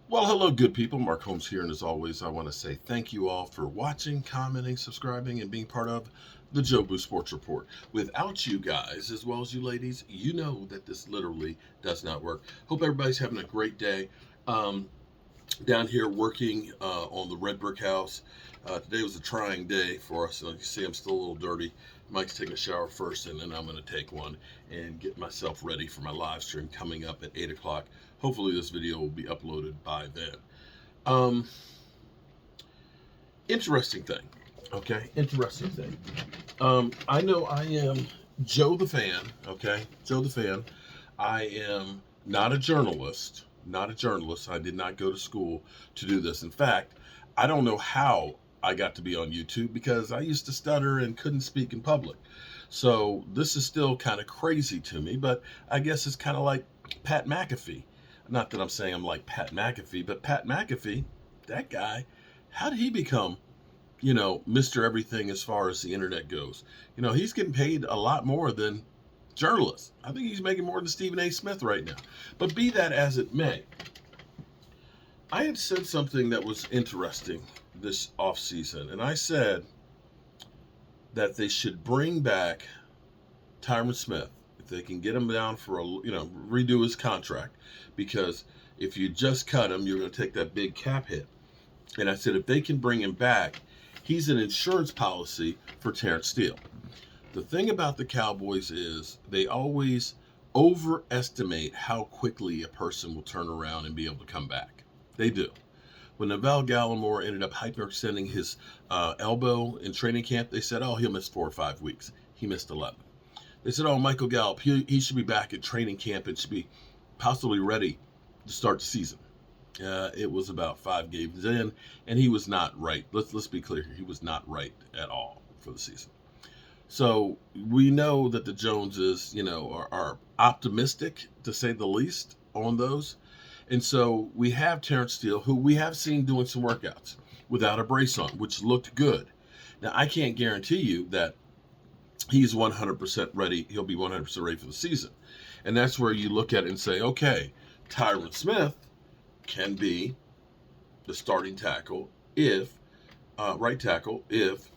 Well, hello, good people. Mark Holmes here, and as always, I want to say thank you all for watching, commenting, subscribing, and being part of the Jobu Sports Report. Without you guys, as well as you ladies, you know that this literally does not work. Hope everybody's having a great day. Um, Down here working on the red brick house. Today was a trying day for us. You see, I'm still a little dirty. Mike's taking a shower first, and then I'm going to take one and get myself ready for my live stream coming up at 8 o'clock. Hopefully, this video will be uploaded by then. Um, Interesting thing. Okay, interesting thing. I know I am Joe the fan. Okay, Joe the fan. I am not a journalist. Not a journalist. I did not go to school to do this. In fact, I don't know how I got to be on YouTube because I used to stutter and couldn't speak in public. So this is still kind of crazy to me, but I guess it's kind of like Pat McAfee. Not that I'm saying I'm like Pat McAfee, but Pat McAfee, that guy, how did he become, Mr. Everything as far as the internet goes? He's getting paid a lot more than journalists. I think he's making more than Stephen A. Smith right now. But be that as it may, I had said something that was interesting this off season, and I said that they should bring back Tyron Smith if they can get him down for redo his contract, because if you just cut him, you're going to take that big cap hit. And I said if they can bring him back, he's an insurance policy for Terrence Steele. The thing about the Cowboys is they always overestimate how quickly a person will turn around and be able to come back. They do. When Neville Gallimore ended up hyperextending his elbow in training camp, they said, oh, he'll miss 4 or 5 weeks. He missed 11. They said, oh, Michael Gallup, he should be back at training camp and should be possibly ready to start the season. It was about 5 games in, and he was not right. Let's be clear here. He was not right at all for the season. So we know that the Joneses, are optimistic, to say the least, on those. And so we have Terrence Steele, who we have seen doing some workouts without a brace on, which looked good. Now, I can't guarantee you that he's 100% ready. He'll be 100% ready for the season. And that's where you look at it and say, okay, Tyron Smith can be the starting tackle right tackle, if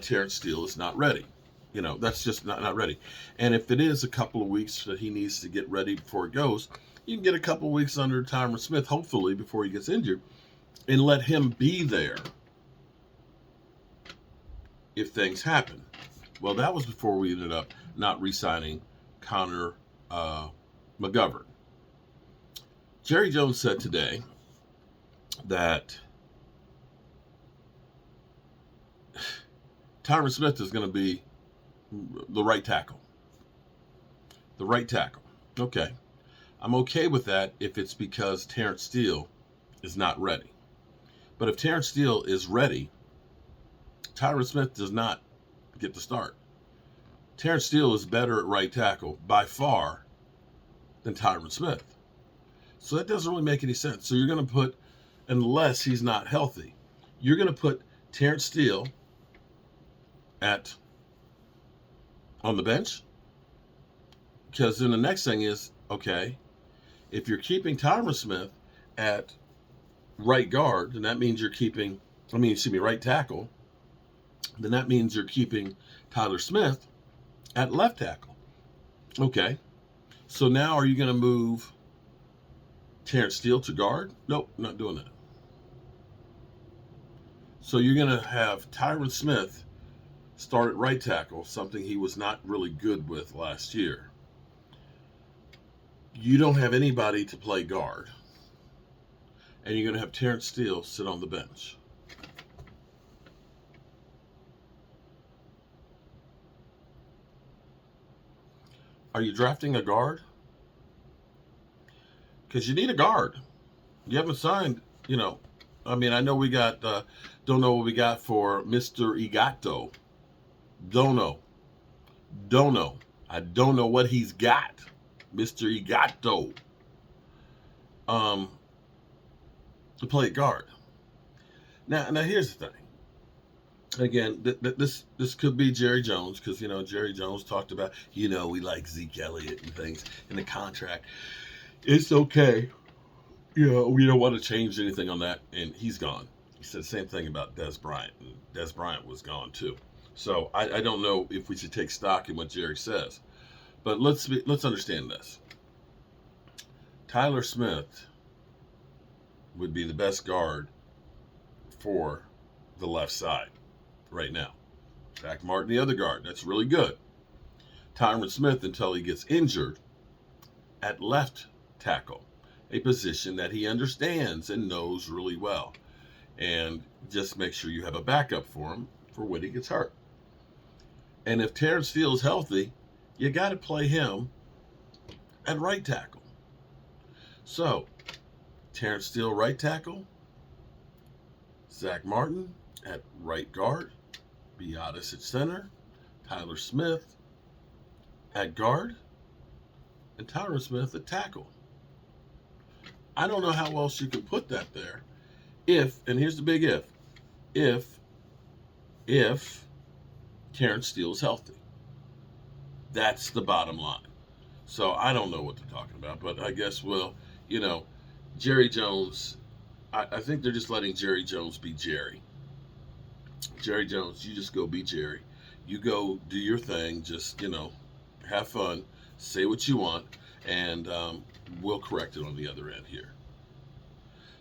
Terrence Steele is not ready. That's just not ready. And if it is a couple of weeks that he needs to get ready before it goes, you can get a couple of weeks under Tyron Smith, hopefully, before he gets injured, and let him be there if things happen. Well, that was before we ended up not re-signing Connor McGovern. Jerry Jones said today that Tyron Smith is going to be the right tackle. The right tackle. Okay. I'm okay with that if it's because Terrence Steele is not ready. But if Terrence Steele is ready, Tyron Smith does not get the start. Terrence Steele is better at right tackle by far than Tyron Smith. So that doesn't really make any sense. So you're going to put, unless he's not healthy, you're going to put Terrence Steele on the bench? Because then the next thing is, okay, if you're keeping Tyron Smith at right guard, then that means right tackle, then that means you're keeping Tyler Smith at left tackle. Okay. So now are you going to move Terrence Steele to guard? Nope, not doing that. So you're going to have Tyron Smith start at right tackle, something he was not really good with last year. You don't have anybody to play guard. And you're going to have Terrence Steele sit on the bench. Are you drafting a guard? Because you need a guard. You haven't signed, I know we got, don't know what we got for Mr. Igato. Don't know. I don't know what he's got, Mr. Igato. To play guard. Now here's the thing. Again, this could be Jerry Jones, because Jerry Jones talked about we like Zeke Elliott and things in the contract. It's okay. we don't want to change anything on that, and he's gone. He said the same thing about Des Bryant, and Des Bryant was gone too. So I don't know if we should take stock in what Jerry says, but let's understand this. Tyler Smith would be the best guard for the left side right now. Zach Martin, the other guard, that's really good. Tyron Smith, until he gets injured, at left tackle, a position that he understands and knows really well. And just make sure you have a backup for him for when he gets hurt. And if Terrence Steele is healthy, you got to play him at right tackle. So, Terrence Steele, right tackle. Zach Martin at right guard. Biadasz at center. Tyler Smith at guard. And Tyron Smith at tackle. I don't know how else you could put that there. If, and here's the big if Terrence Steele is healthy. That's the bottom line. So I don't know what they're talking about, but I guess, well, Jerry Jones, I think they're just letting Jerry Jones be Jerry. Jerry Jones, you just go be Jerry. You go do your thing, just, have fun, say what you want, and we'll correct it on the other end here.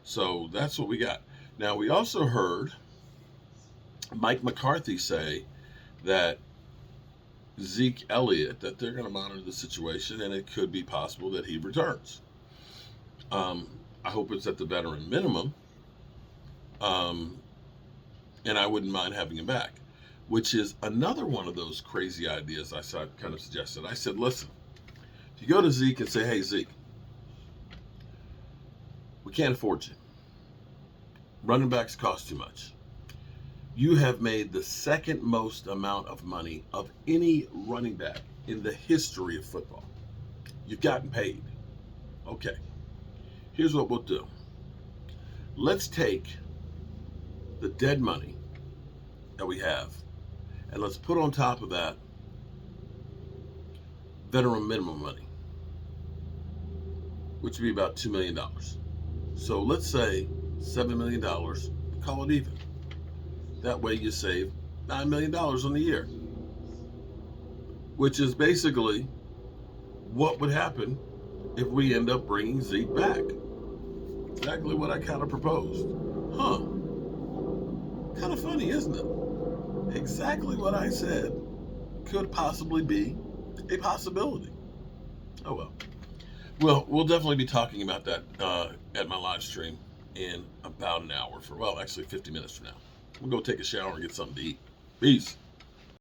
So that's what we got. Now, we also heard Mike McCarthy say that Zeke Elliott, that they're going to monitor the situation, and it could be possible that he returns. I hope it's at the veteran minimum, and I wouldn't mind having him back, which is another one of those crazy ideas I kind of suggested. I said, listen, if you go to Zeke and say, hey, Zeke, we can't afford you. Running backs cost too much. You have made the second most amount of money of any running back in the history of football. You've gotten paid. Okay. Here's what we'll do. Let's take the dead money that we have, and let's put on top of that veteran minimum money, which would be about $2 million. So let's say $7 million, call it even. That way you save $9 million on the year, which is basically what would happen if we end up bringing Zeke back. Exactly what I kind of proposed. Kind of funny, isn't it? Exactly what I said could possibly be a possibility. Oh well. Well, we'll definitely be talking about that at my live stream in about an hour actually 50 minutes from now. We'll go take a shower and get something to eat. Peace.